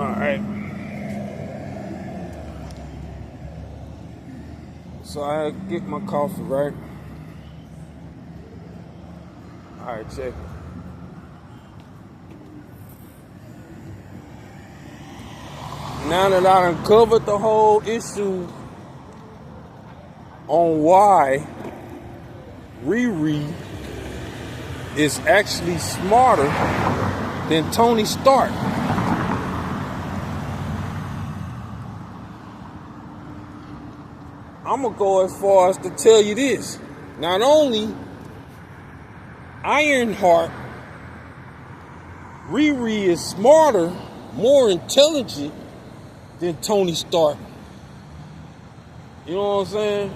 Alright. So I get my coffee, right? Alright, check it. Now that I uncovered the whole issue on why Riri is actually smarter than Tony Stark, I'm gonna go as far as to tell you this. Not only Ironheart, Riri is smarter, more intelligent than Tony Stark. You know what I'm saying?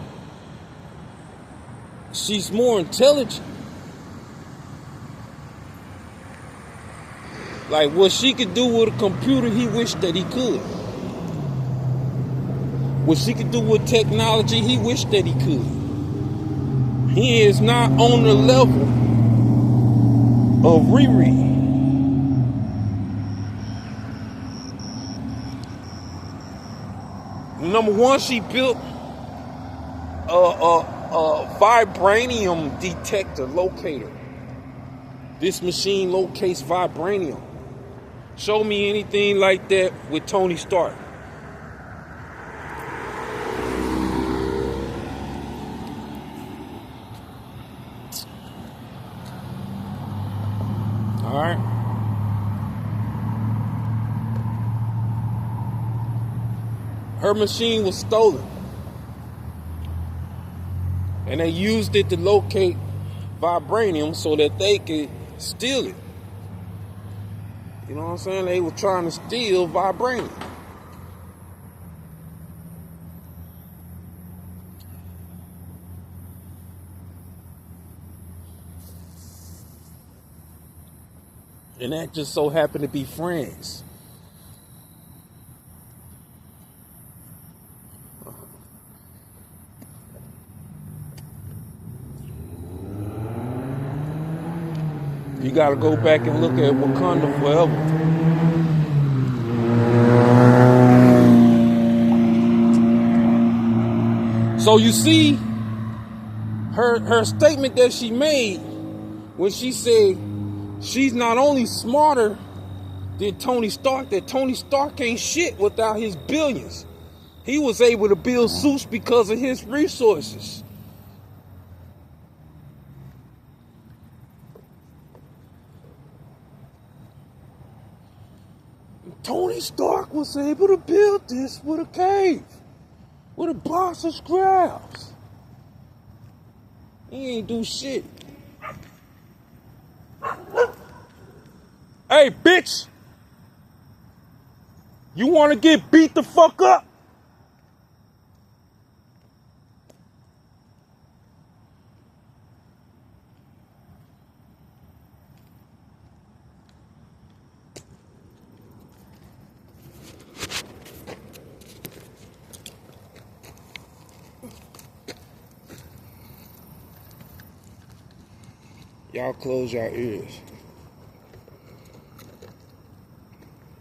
She's more intelligent. Like what she could do with a computer, he wished that he could. What she could do with technology, he wished that he could. He is not on the level of Riri. Number one, she built a vibranium detector locator. This machine locates vibranium. Show me anything like that with Tony Stark. All right. Her machine was stolen. And they used it to locate vibranium so that they could steal it. You know what I'm saying? They were trying to steal vibranium. And that just so happened to be friends. You gotta go back and look at Wakanda Forever. So you see, her statement that she made when she said she's not only smarter than Tony Stark, that Tony Stark ain't shit without his billions. He was able to build suits because of his resources. Tony Stark was able to build this with a cave, with a box of scraps. He ain't do shit. Hey, bitch! You wanna get beat the fuck up? Y'all close your ears.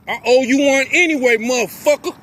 I owe you one anyway, motherfucker.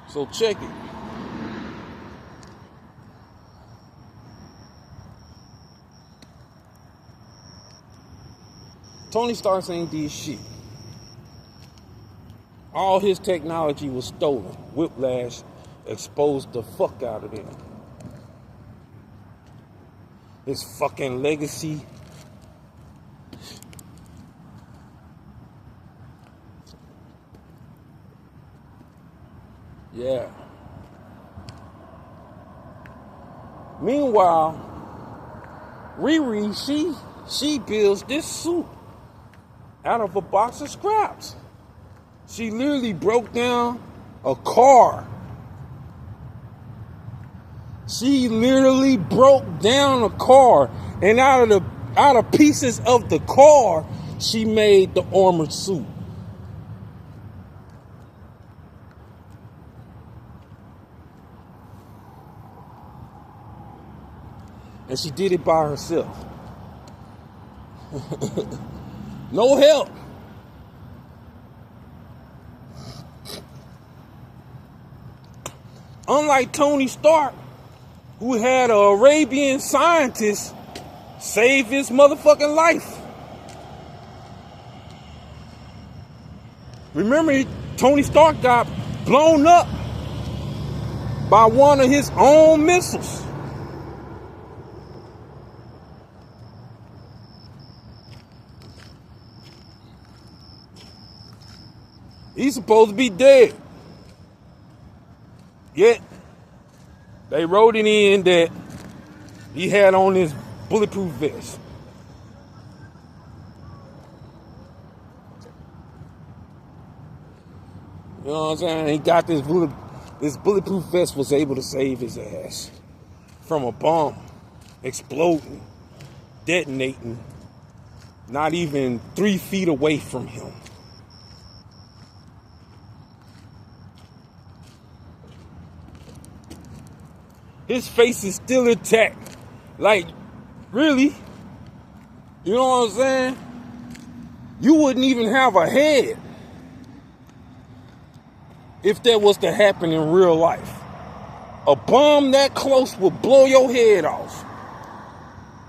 So check it. Tony Stark ain't did shit. All his technology was stolen. Whiplash exposed the fuck out of them. His fucking legacy. Yeah. Meanwhile, Riri, she builds this suit out of a box of scraps. She literally broke down a car. She literally broke down a car, and out of pieces of the car, she made the armored suit. And she did it by herself. No help. Unlike Tony Stark, who had an Arabian scientist save his motherfucking life. Remember, Tony Stark got blown up by one of his own missiles. He's supposed to be dead. Yet, they wrote it in that he had on his bulletproof vest. You know what I'm saying? He got this bulletproof vest was able to save his ass from a bomb exploding, detonating, not even 3 feet away from him. His face is still intact. Like, really? You know what I'm saying? You wouldn't even have a head if that was to happen in real life. A bomb that close would blow your head off.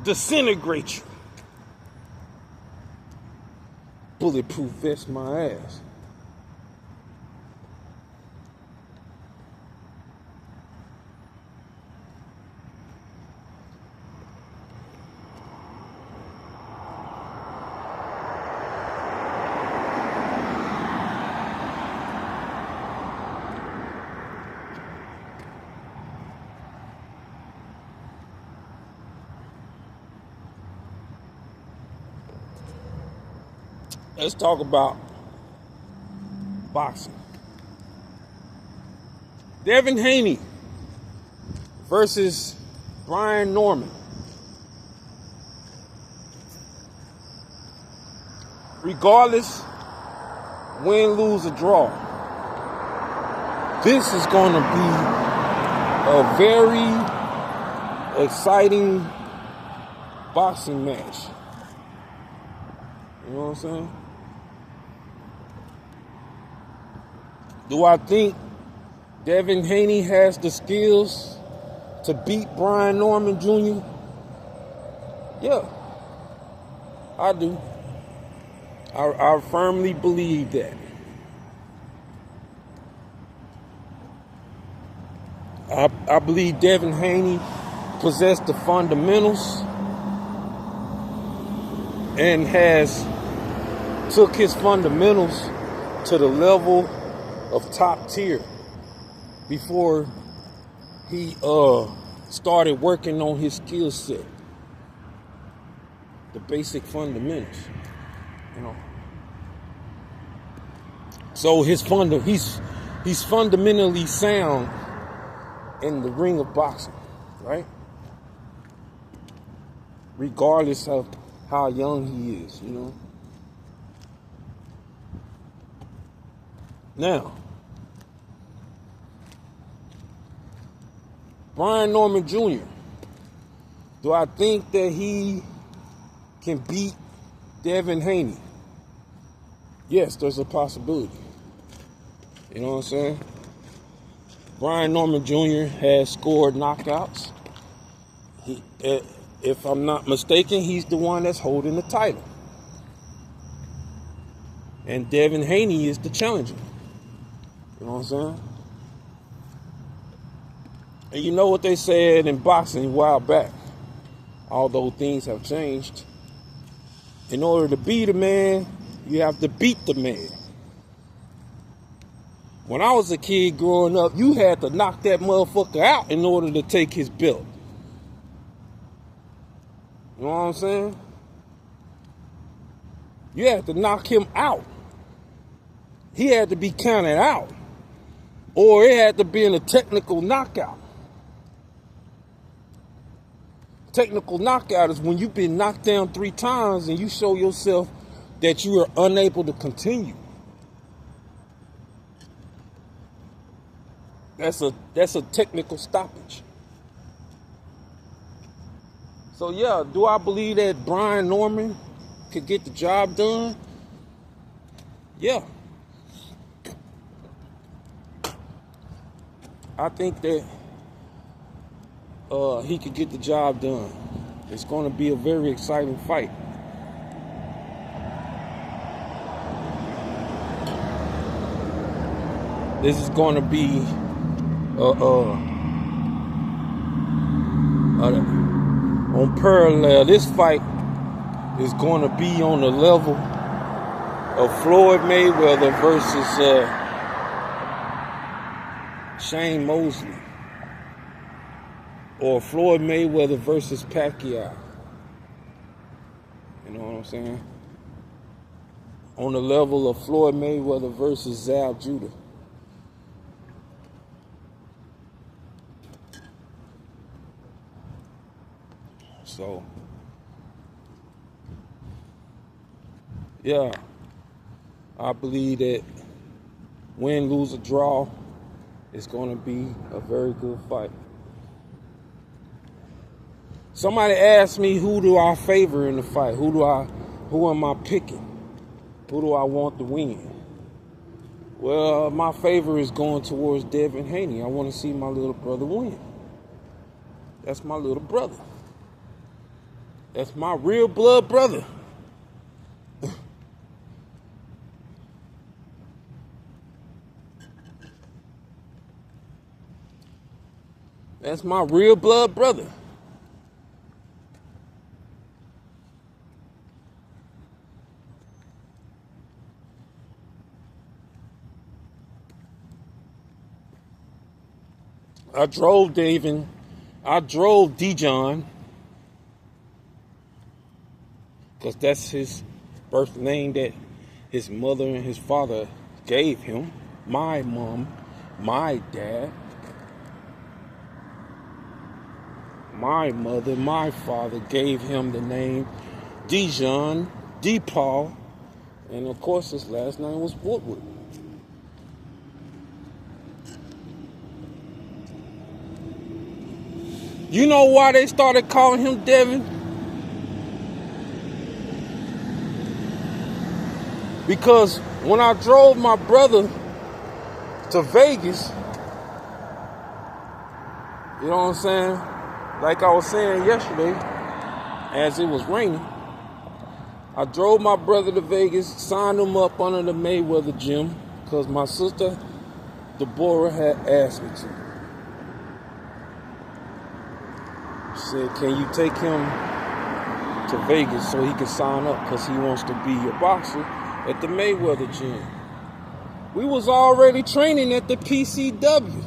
Disintegrate you. Bulletproof vest my ass. Let's talk about boxing. Devin Haney versus Brian Norman. Regardless, win, lose, or draw, this is going to be a very exciting boxing match. You know what I'm saying? Do I think Devin Haney has the skills to beat Brian Norman Jr.? Yeah, I do. I firmly believe that. I believe Devin Haney possessed the fundamentals and has took his fundamentals to the level of top tier before he started working on his skill set, the basic fundamentals, you know. So he's fundamentally sound in the ring of boxing, right? Regardless of how young he is, you know. Now, Brian Norman Jr., do I think that he can beat Devin Haney? Yes, there's a possibility. You know what I'm saying? Brian Norman Jr. has scored knockouts. If I'm not mistaken, he's the one that's holding the title. And Devin Haney is the challenger. You know what I'm saying? And you know what they said in boxing a while back, although things have changed. In order to beat a man, you have to beat the man. When I was a kid growing up, you had to knock that motherfucker out in order to take his belt. You know what I'm saying? You had to knock him out. He had to be counted out. Or it had to be in a technical knockout. Technical knockout is when you've been knocked down 3 times and you show yourself that you are unable to continue. That's a technical stoppage. So yeah, do I believe that Brian Norman could get the job done? Yeah. I think that he could get the job done. It's going to be a very exciting fight. This is going to be on parallel. This fight is going to be on the level of Floyd Mayweather versus Shane Mosley, or Floyd Mayweather versus Pacquiao. You know what I'm saying? On the level of Floyd Mayweather versus Zal Judah. So, yeah, I believe that win, lose, or draw, it's going to be a very good fight. Somebody asked me, who do I favor in the fight? Who am I picking? Who do I want to win? Well, my favor is going towards Devin Haney. I want to see my little brother win. That's my little brother. That's my real blood brother. That's my real blood brother. I drove Dijon, because that's his birth name that his mother and his father gave him. My mom, my dad, my mother, my father gave him the name Dijon, DePaul, and of course his last name was Woodward. You know why they started calling him Devin? Because when I drove my brother to Vegas, you know what I'm saying? Like I was saying yesterday, as it was raining, I drove my brother to Vegas, signed him up under the Mayweather gym, because my sister, Deborah, had asked me to. She said, can you take him to Vegas so he can sign up, because he wants to be a boxer at the Mayweather gym. We was already training at the PCW.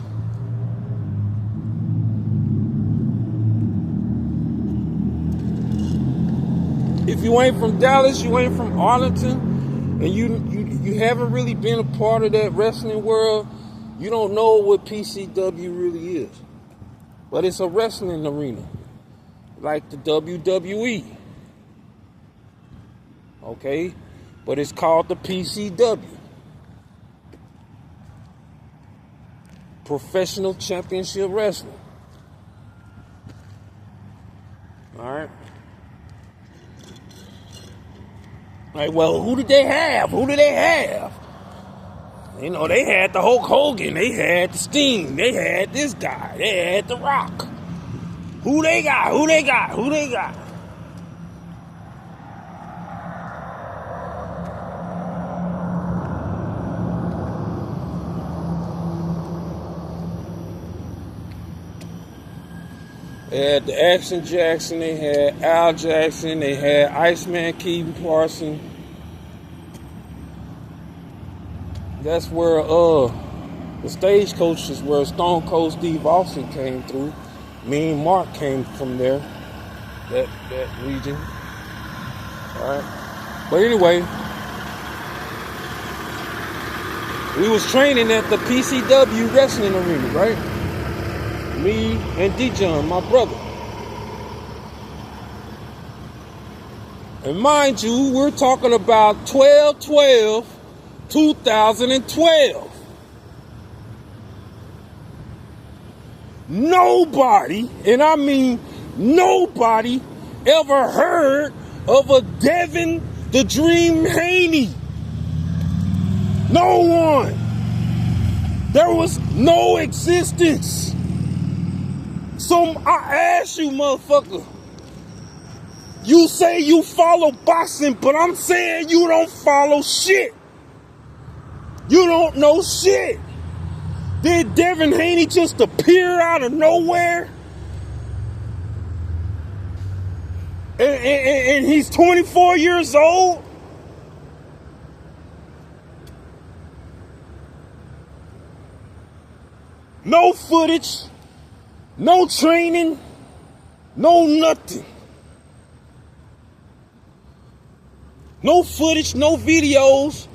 If you ain't from Dallas, you ain't from Arlington, and you haven't really been a part of that wrestling world, you don't know what PCW really is. But it's a wrestling arena, like the WWE. Okay? But it's called the PCW. Professional Championship Wrestling. Alright? Like, well, who did they have? Who did they have? You know, they had the Hulk Hogan. They had the Sting. They had this guy. They had The Rock. Who they got? Who they got? Who they got? They had the Action Jackson, they had Al Jackson, they had Iceman Keaton Parson. That's where the stagecoach is where Stone Cold Steve Austin came through. Me and Mark came from there. that region. All right. But anyway, we was training at the PCW wrestling arena, right? Me and D-John, my brother. And mind you, we're talking about 12/12/2012. Nobody, and I mean nobody, ever heard of a Devin the Dream Haney. No one. There was no existence. So I ask you, motherfucker, you say you follow boxing, but I'm saying you don't follow shit. You don't know shit. Did Devin Haney just appear out of nowhere? And he's 24 years old? No footage, no training, no nothing. No footage, no videos.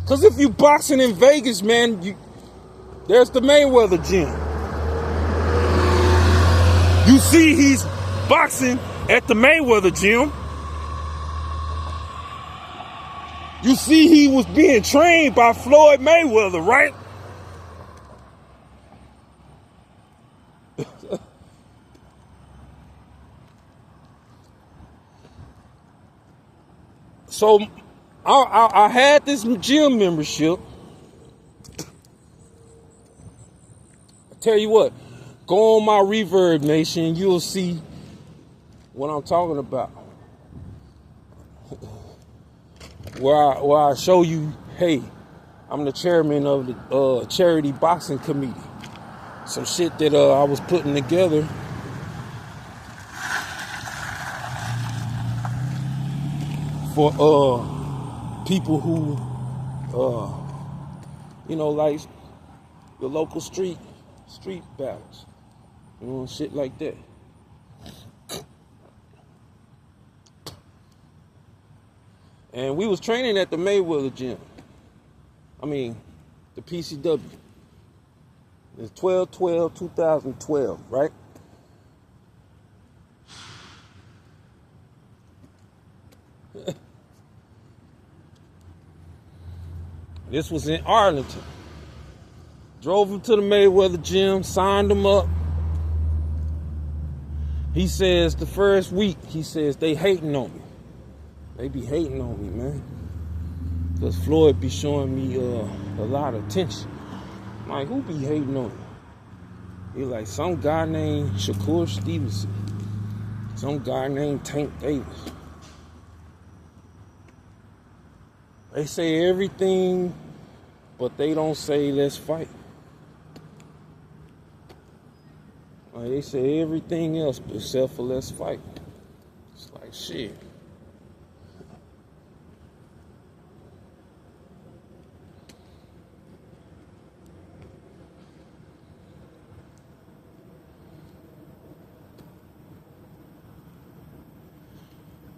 Because if you boxing in Vegas, man, there's the Mayweather gym. You see he's boxing at the Mayweather gym. You see he was being trained by Floyd Mayweather, right? So I had this gym membership. I tell you what, go on my Reverb Nation, you'll see what I'm talking about. Where I show you, hey, I'm the chairman of the charity boxing committee. Some shit that I was putting together for people who like the local street battles, shit like that. And we was training at the Mayweather gym. I mean, the PCW. It's 12/12/2012, right? This was in Arlington. Drove him to the Mayweather gym, signed him up. He says the first week, they hating on me. They be hating on me, man. Because Floyd be showing me a lot of attention. I'm like, who be hating on me? He like, some guy named Shakur Stevenson. Some guy named Tank Davis. They say everything, but they don't say let's fight. Like, they say everything else except for let's fight. It's like, shit.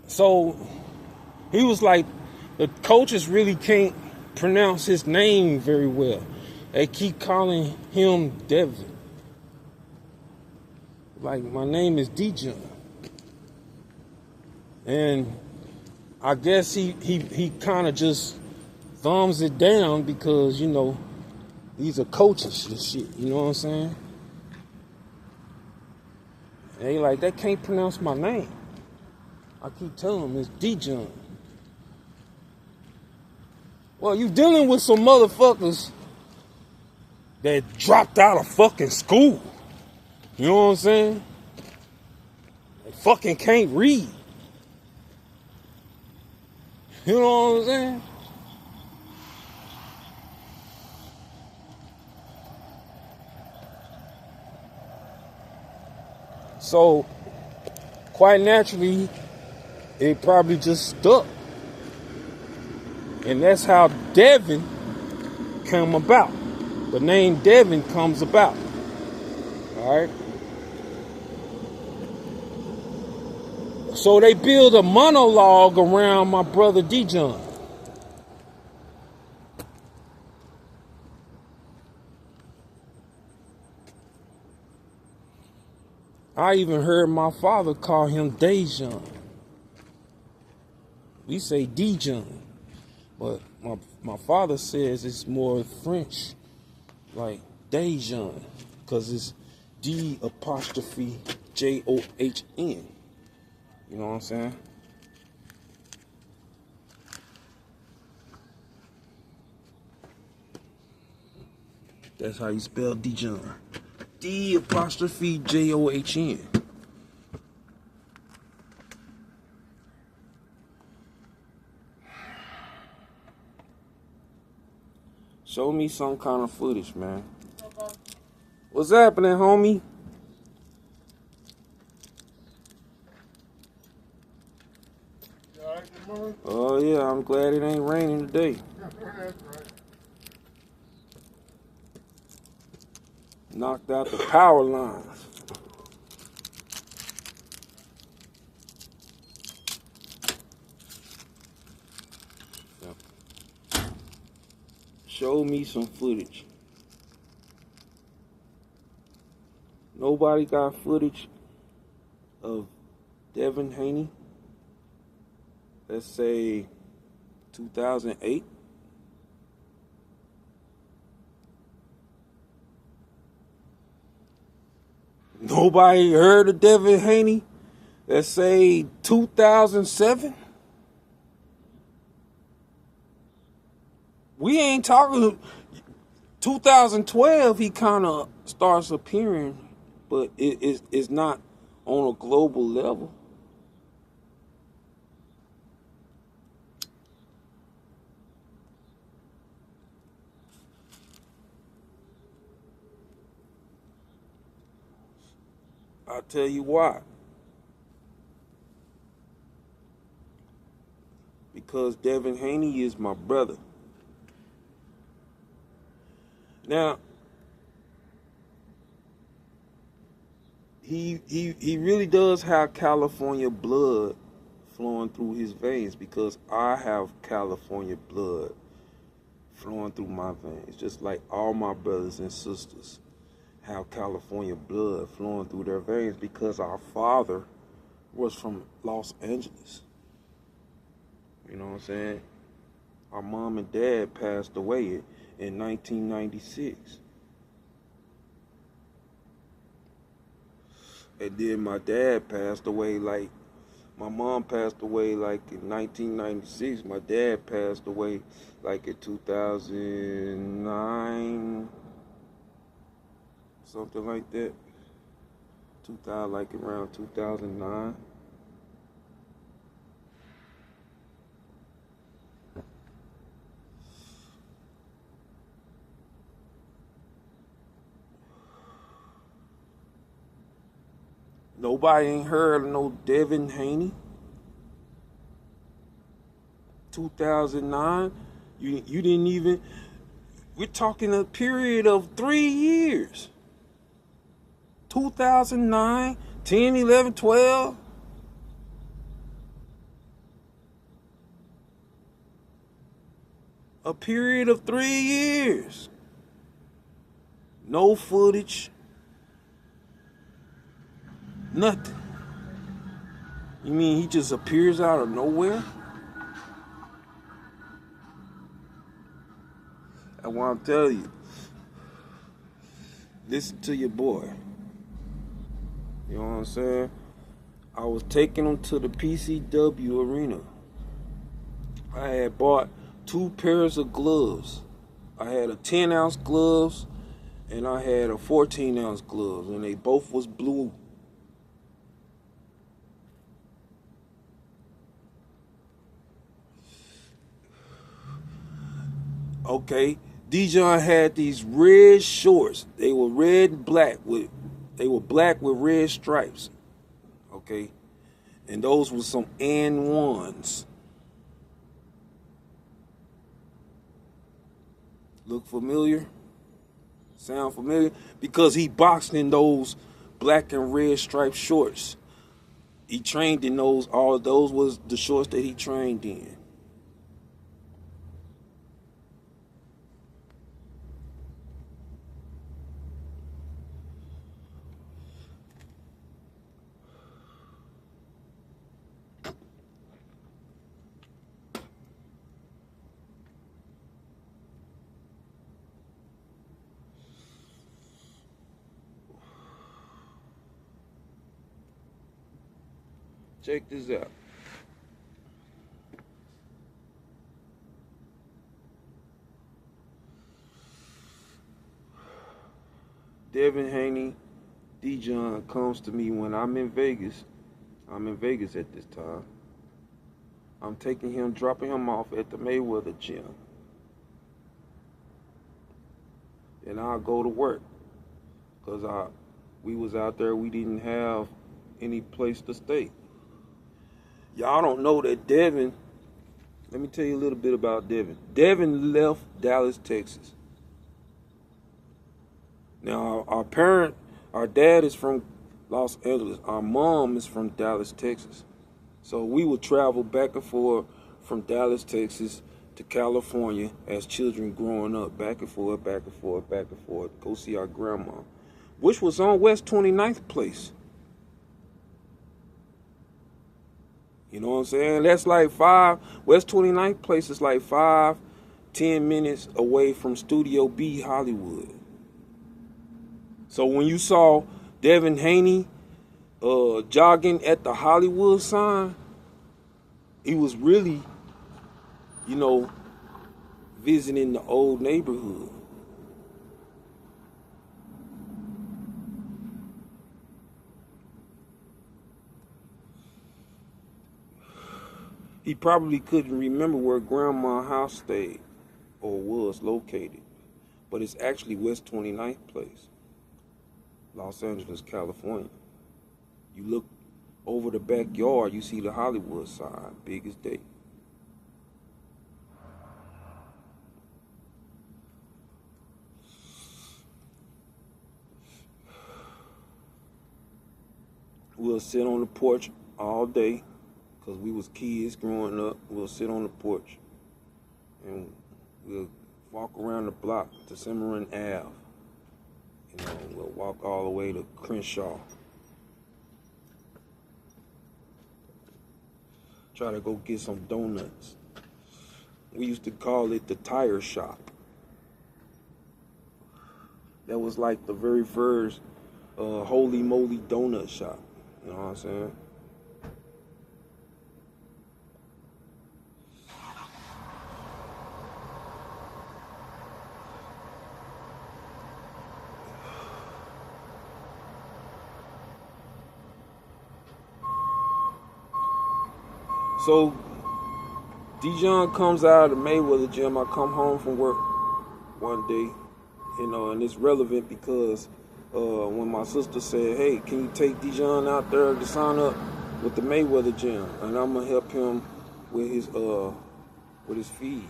So he was like, the coaches really can't pronounce his name very well. They keep calling him Devin. Like, my name is D-John. And I guess he kind of just thumbs it down because, these are coaches and shit. You know what I'm saying? And they like, they can't pronounce my name. I keep telling them it's D-John. Well, you dealing with some motherfuckers that dropped out of fucking school. You know what I'm saying? They fucking can't read. You know what I'm saying? So, quite naturally, it probably just stuck. And that's how Devin came about. The name Devin comes about. All right. So they build a monologue around my brother D-John. I even heard my father call him Dejan. We say D-John, but my father says it's more French, like Dejan, because it's D''John. You know what I'm saying? That's how you spell D-John. D''John. Show me some kind of footage, man. What's happening, homie? Oh yeah, I'm glad it ain't raining today. Knocked out the power lines. Show me some footage. Nobody got footage of Devin Haney. Let's say 2008. Nobody heard of Devin Haney? Let's say 2007. We ain't talking 2012. He kind of starts appearing, but it's not on a global level. I'll tell you why. Because Devin Haney is my brother. Now, he really does have California blood flowing through his veins, because I have California blood flowing through my veins, just like all my brothers and sisters have California blood flowing through their veins, because our father was from Los Angeles. You know what I'm saying? Our mom and dad passed away in 1996. And then my dad passed away, like, my mom passed away like in 1996. My dad passed away like in 2009, something like that. 2000, like around 2009. Nobody ain't heard of no Devin Haney. 2009. You didn't even. We're talking a period of 3 years. 2009, 10, 11, 12. A period of 3 years. No footage. Nothing. You mean he just appears out of nowhere? I want to tell you. Listen to your boy. You know what I'm saying? I was taking him to the PCW arena. I had bought 2 pairs of gloves. I had a 10-ounce gloves and I had a 14-ounce gloves, and they both was blue. Okay, D-John had these red shorts. They were red and black with red stripes. Okay, and those were some N1s. Look familiar? Sound familiar? Because he boxed in those black and red striped shorts. He trained in those. All of those was the shorts that he trained in. Check this out. Devin Haney, Dijon comes to me when I'm in Vegas. I'm in Vegas at this time. I'm taking him, dropping him off at the Mayweather gym. And I'll go to work. Because we was out there, we didn't have any place to stay. Y'all don't know that Devin, let me tell you a little bit about Devin. Devin left Dallas, Texas. Now, our dad is from Los Angeles. Our mom is from Dallas, Texas. So we would travel back and forth from Dallas, Texas to California as children growing up. Back and forth, back and forth, back and forth. Go see our grandma, which was on West 29th Place. You know what I'm saying? That's like West 29th Place is like 5-10 minutes away from Studio B, Hollywood. So when you saw Devin Haney jogging at the Hollywood sign, he was really, visiting the old neighborhood. He probably couldn't remember where Grandma's house stayed or was located, but it's actually West 29th Place, Los Angeles, California. You look over the backyard, you see the Hollywood sign, big as day. We'll sit on the porch all day. Because we was kids growing up, we'll sit on the porch and we'll walk around the block to Cimarron Ave. We'll walk all the way to Crenshaw. Try to go get some donuts. We used to call it the tire shop. That was like the very first holy moly donut shop. You know what I'm saying? So, Dijon comes out of the Mayweather gym. I come home from work one day, and it's relevant because when my sister said, hey, can you take Dijon out there to sign up with the Mayweather gym? And I'm going to help him with his fees.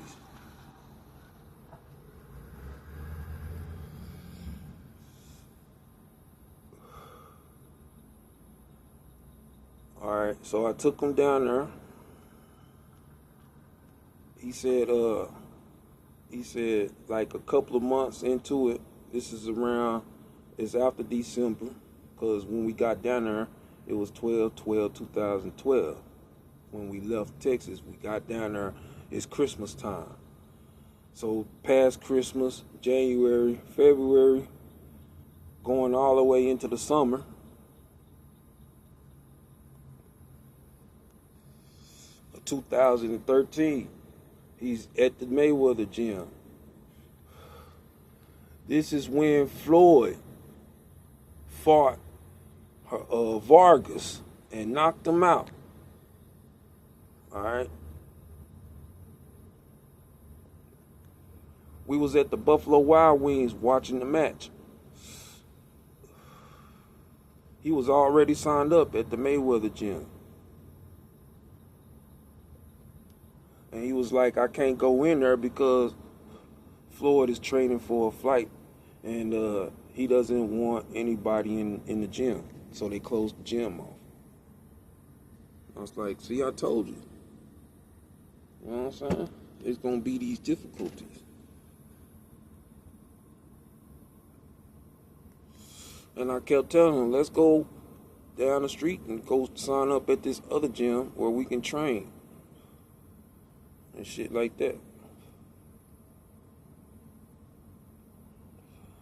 All right, so I took him down there. He said like a couple of months into it, it's after December, because when we got down there, it was 12/12/2012. When we left Texas, we got down there, it's Christmas time. So past Christmas, January, February, going all the way into the summer. Of 2013. He's at the Mayweather gym. This is when Floyd fought Vargas and knocked him out. All right. We was at the Buffalo Wild Wings watching the match. He was already signed up at the Mayweather gym. And he was like, I can't go in there because Floyd is training for a fight and he doesn't want anybody in the gym, so they closed the gym off. I was like, see, I told you. You know what I'm saying? It's gonna be these difficulties. And I kept telling him, let's go down the street and go sign up at this other gym where we can train and shit like that.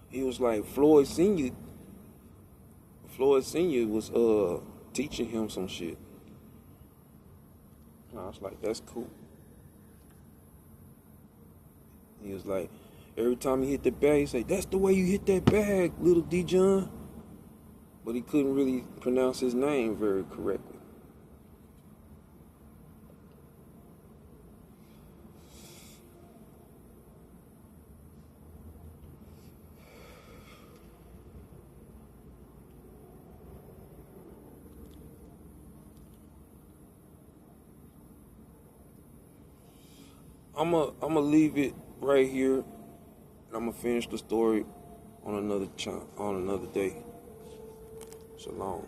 He was like, Floyd Senior was teaching him some shit. And I was like, that's cool. He was like, every time he hit the bag, he said, that's the way you hit that bag, little D John. But he couldn't really pronounce his name very correctly. I'ma leave it right here, and I'm gonna finish the story on another day. Shalom.